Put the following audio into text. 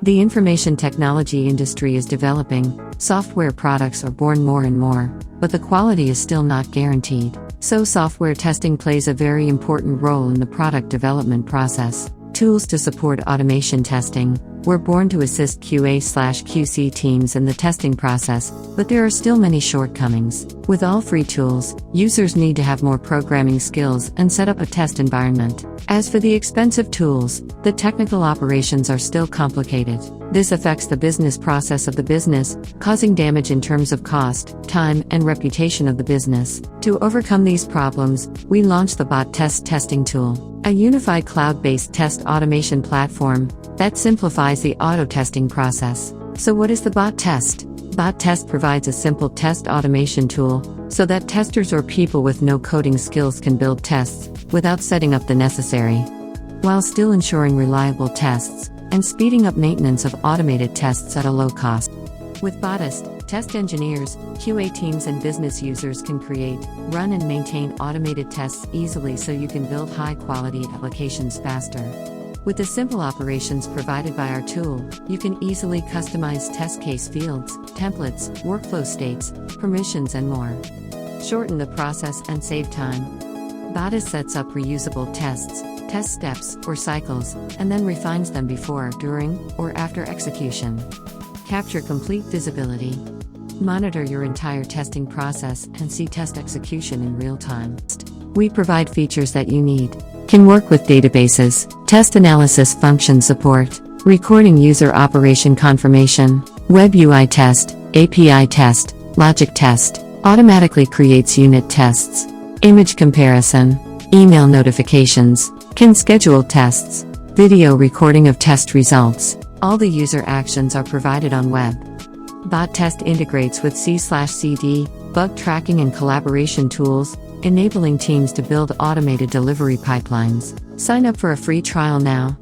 The information technology industry is developing, software products are born more and more, but the quality is still not guaranteed. So software testing plays a very important role in the product development process. Tools to support automation testing were born to assist QA/QC teams in the testing process, but there are still many shortcomings. With all free tools, users need to have more programming skills and set up a test environment. As for the expensive tools, the technical operations are still complicated. This affects the business process of the business, causing damage in terms of cost, time, and reputation of the business. To overcome these problems, we launched the Bottest testing tool, a unified cloud-based test automation platform that simplifies the auto-testing process. So what is the Bottest? Bottest provides a simple test automation tool so that testers or people with no coding skills can build tests without setting up the necessary, while still ensuring reliable tests and speeding up maintenance of automated tests at a low cost. With Bottest, test engineers, QA teams and business users can create, run and maintain automated tests easily so you can build high-quality applications faster. With the simple operations provided by our tool, you can easily customize test case fields, templates, workflow states, permissions and more. Shorten the process and save time. Bottest sets up reusable tests, test steps, or cycles, and then refines them before, during, or after execution. Capture complete visibility. Monitor your entire testing process and see test execution in real time. We provide features that you need. Can work with databases, test analysis function support, recording user operation confirmation, web UI test, API test, logic test, automatically creates unit tests, image comparison, email notifications, can schedule tests, video recording of test results. All the user actions are provided on web. Bottest integrates with C/CD, bug tracking and collaboration tools, enabling teams to build automated delivery pipelines. Sign up for a free trial now.